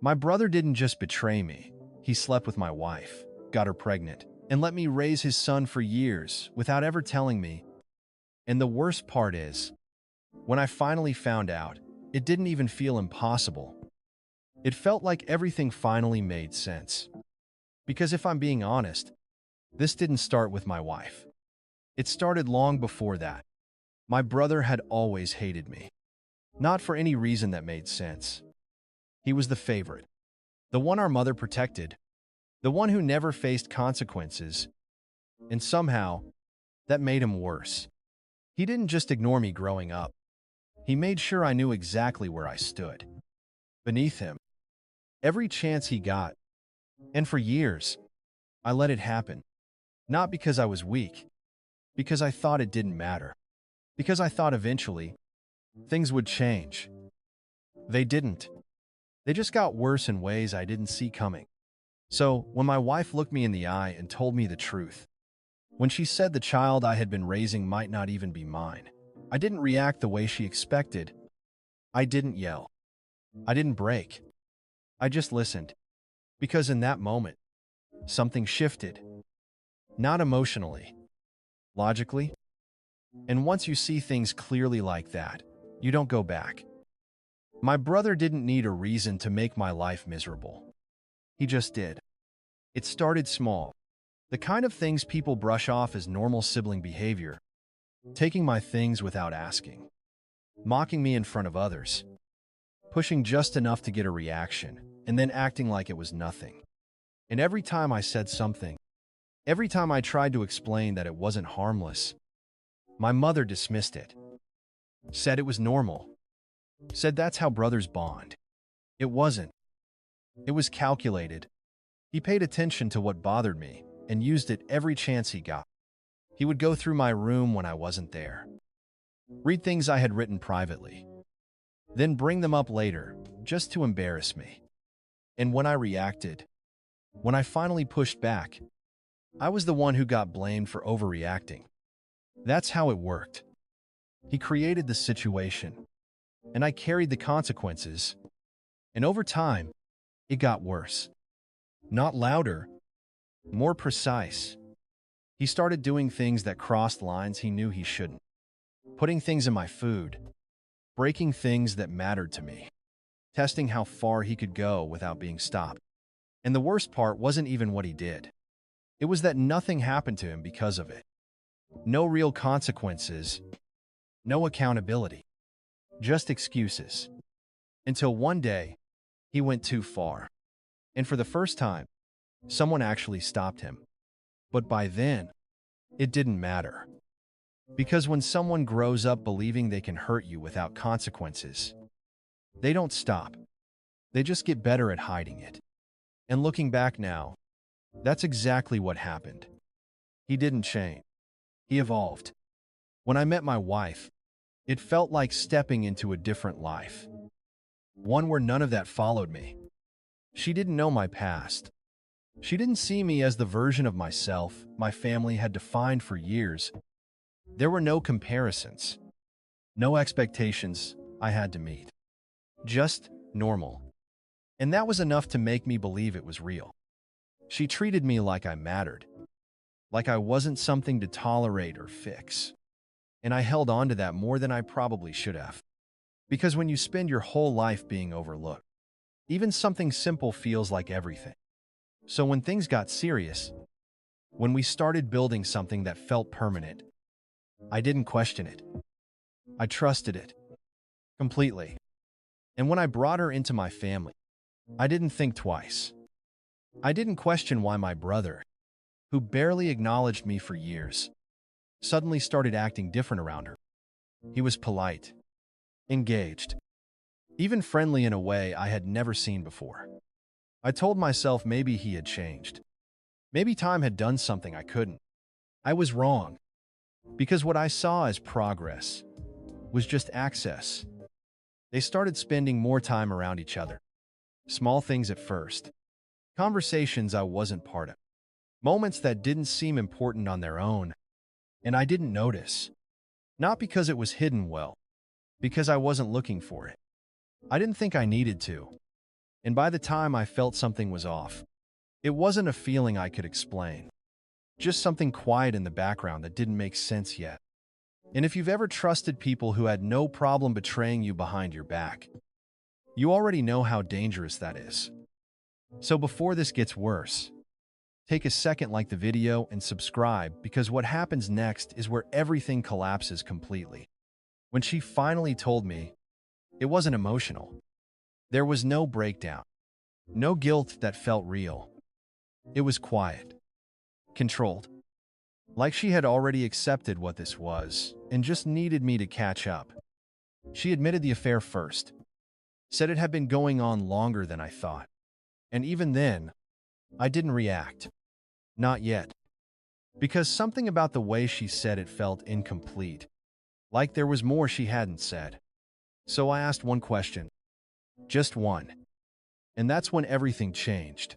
My brother didn't just betray me. He slept with my wife, got her pregnant, and let me raise his son for years without ever telling me. And the worst part is, when I finally found out, it didn't even feel impossible. It felt like everything finally made sense. Because if I'm being honest, this didn't start with my wife. It started long before that. My brother had always hated me. Not for any reason that made sense. He was the favorite, the one our mother protected, the one who never faced consequences. And somehow, that made him worse. He didn't just ignore me growing up. He made sure I knew exactly where I stood. Beneath him. Every chance he got. And for years, I let it happen. Not because I was weak. Because I thought it didn't matter. Because I thought eventually, things would change. They didn't. They just got worse in ways I didn't see coming. So, when my wife looked me in the eye and told me the truth, when she said the child I had been raising might not even be mine, I didn't react the way she expected. I didn't yell. I didn't break. I just listened. Because in that moment, something shifted. Not emotionally. Logically. And once you see things clearly like that, you don't go back. My brother didn't need a reason to make my life miserable. He just did. It started small. The kind of things people brush off as normal sibling behavior. Taking my things without asking. Mocking me in front of others. Pushing just enough to get a reaction, and then acting like it was nothing. And every time I said something, every time I tried to explain that it wasn't harmless, my mother dismissed it. Said it was normal. Said that's how brothers bond. It wasn't. It was calculated. He paid attention to what bothered me and used it every chance he got. He would go through my room when I wasn't there. Read things I had written privately. Then bring them up later, just to embarrass me. And when I reacted, when I finally pushed back, I was the one who got blamed for overreacting. That's how it worked. He created the situation, and I carried the consequences. And over time, it got worse. Not louder, more precise. He started doing things that crossed lines he knew he shouldn't. Putting things in my food. Breaking things that mattered to me. Testing how far he could go without being stopped. And the worst part wasn't even what he did. It was that nothing happened to him because of it. No real consequences. No accountability. Just excuses. Until one day, he went too far. And for the first time, someone actually stopped him. But by then, it didn't matter. Because when someone grows up believing they can hurt you without consequences, they don't stop. They just get better at hiding it. And looking back now, that's exactly what happened. He didn't change. He evolved. When I met my wife, it felt like stepping into a different life. One where none of that followed me. She didn't know my past. She didn't see me as the version of myself my family had defined for years. There were no comparisons. No expectations I had to meet. Just normal. And that was enough to make me believe it was real. She treated me like I mattered. Like I wasn't something to tolerate or fix. And I held on to that more than I probably should have. Because when you spend your whole life being overlooked, even something simple feels like everything. So when things got serious, when we started building something that felt permanent, I didn't question it. I trusted it. Completely. And when I brought her into my family, I didn't think twice. I didn't question why my brother, who barely acknowledged me for years, suddenly started acting different around her. He was polite, engaged, even friendly in a way I had never seen before. I told myself maybe he had changed. Maybe time had done something I couldn't. I was wrong. Because what I saw as progress was just access. They started spending more time around each other. Small things at first. Conversations I wasn't part of. Moments that didn't seem important on their own. And I didn't notice. Not because it was hidden well. Because I wasn't looking for it. I didn't think I needed to. And by the time I felt something was off, it wasn't a feeling I could explain. Just something quiet in the background that didn't make sense yet. And if you've ever trusted people who had no problem betraying you behind your back, you already know how dangerous that is. So before this gets worse, take a second, like the video, and subscribe, because what happens next is where everything collapses completely. When she finally told me, it wasn't emotional. There was no breakdown, no guilt that felt real. It was quiet, controlled, like she had already accepted what this was and just needed me to catch up. She admitted the affair first, said it had been going on longer than I thought. And even then, I didn't react. Not yet. Because something about the way she said it felt incomplete, like there was more she hadn't said. So I asked one question. Just one. And that's when everything changed.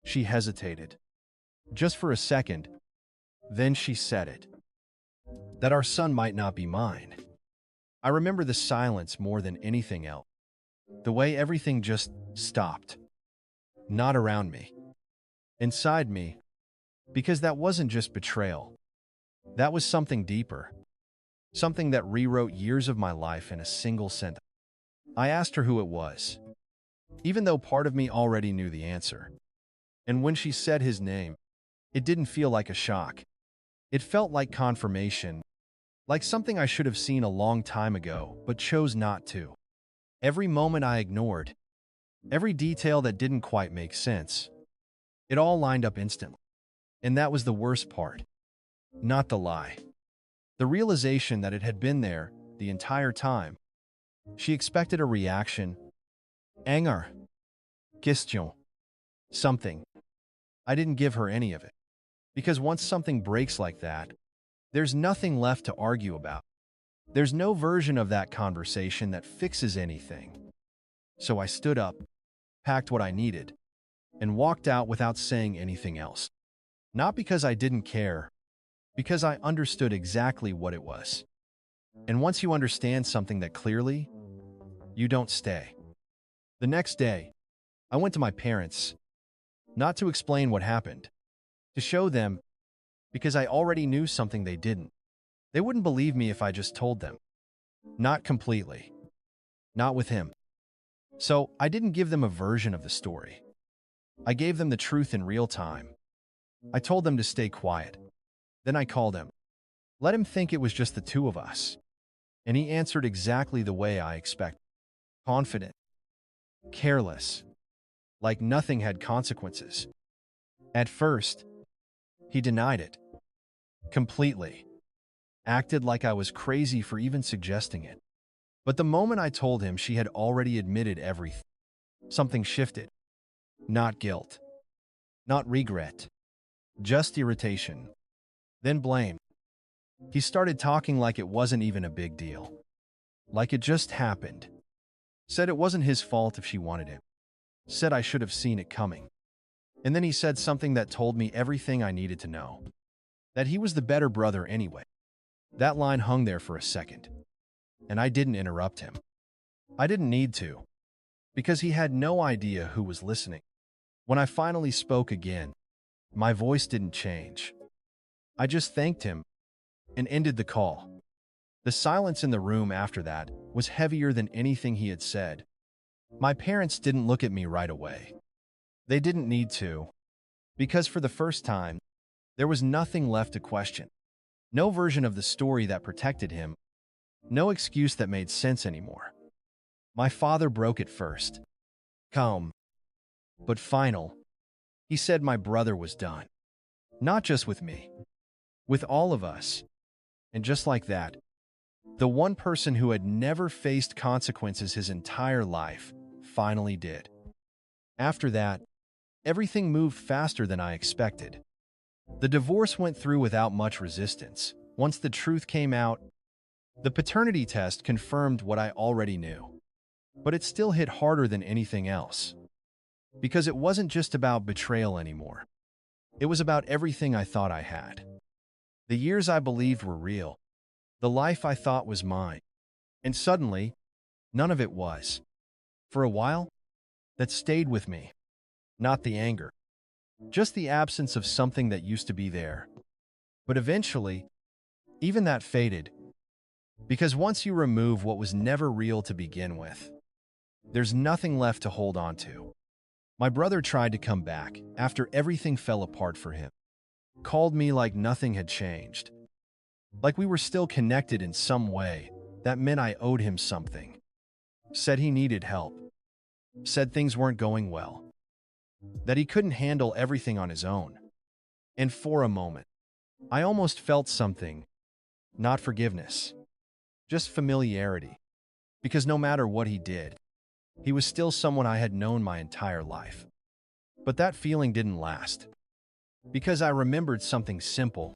She hesitated. Just for a second. Then she said it. That our son might not be mine. I remember the silence more than anything else. The way everything just stopped. Not around me. Inside me. Because that wasn't just betrayal. That was something deeper. Something that rewrote years of my life in a single sentence. I asked her who it was, even though part of me already knew the answer. And when she said his name, it didn't feel like a shock. It felt like confirmation, like something I should have seen a long time ago, but chose not to. Every moment I ignored, every detail that didn't quite make sense, it all lined up instantly. And that was the worst part. Not the lie. The realization that it had been there the entire time. She expected a reaction. Anger. Question. Something. I didn't give her any of it. Because once something breaks like that, there's nothing left to argue about. There's no version of that conversation that fixes anything. So I stood up, packed what I needed, and walked out without saying anything else. Not because I didn't care, because I understood exactly what it was. And once you understand something that clearly, you don't stay. The next day, I went to my parents, not to explain what happened, to show them, because I already knew something they didn't. They wouldn't believe me if I just told them. Not completely. Not with him. So I didn't give them a version of the story. I gave them the truth in real time. I told them to stay quiet. Then I called him. Let him think it was just the two of us. And he answered exactly the way I expected. Confident. Careless. Like nothing had consequences. At first, he denied it. Completely. Acted like I was crazy for even suggesting it. But the moment I told him she had already admitted everything, something shifted. Not guilt. Not regret. Just irritation. Then blame. He started talking like it wasn't even a big deal. Like it just happened. Said it wasn't his fault if she wanted him. Said I should have seen it coming. And then he said something that told me everything I needed to know. That he was the better brother anyway. That line hung there for a second. And I didn't interrupt him. I didn't need to. Because he had no idea who was listening. When I finally spoke again, my voice didn't change. I just thanked him and ended the call. The silence in the room after that was heavier than anything he had said. My parents didn't look at me right away. They didn't need to, because for the first time, there was nothing left to question. No version of the story that protected him. No excuse that made sense anymore. My father broke it first. Calm, but final. He said my brother was done. Not just with me. With all of us. And just like that, the one person who had never faced consequences his entire life finally did. After that, everything moved faster than I expected. The divorce went through without much resistance. Once the truth came out, the paternity test confirmed what I already knew. But it still hit harder than anything else. Because it wasn't just about betrayal anymore. It was about everything I thought I had. The years I believed were real. The life I thought was mine. And suddenly, none of it was. For a while, that stayed with me, not the anger, just the absence of something that used to be there. But eventually, even that faded, because once you remove what was never real to begin with, there's nothing left to hold on to. My brother tried to come back after everything fell apart for him, called me like nothing had changed, like we were still connected in some way that meant I owed him something, said he needed help, said things weren't going well, that he couldn't handle everything on his own. And for a moment, I almost felt something, not forgiveness, just familiarity, because no matter what he did, he was still someone I had known my entire life. But that feeling didn't last, because I remembered something simple.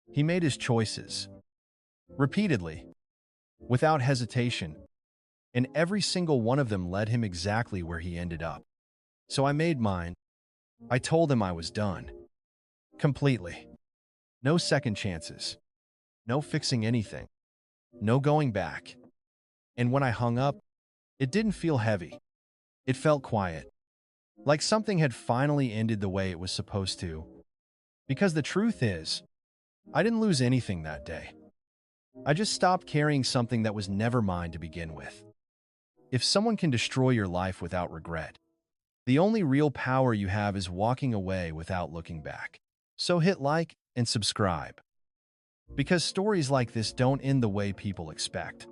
He made his choices, repeatedly, without hesitation, and every single one of them led him exactly where he ended up. So I made mine. I told him I was done. Completely. No second chances. No fixing anything. No going back. And when I hung up, it didn't feel heavy. It felt quiet. Like something had finally ended the way it was supposed to. Because the truth is, I didn't lose anything that day. I just stopped carrying something that was never mine to begin with. If someone can destroy your life without regret, the only real power you have is walking away without looking back. So hit like and subscribe. Because stories like this don't end the way people expect.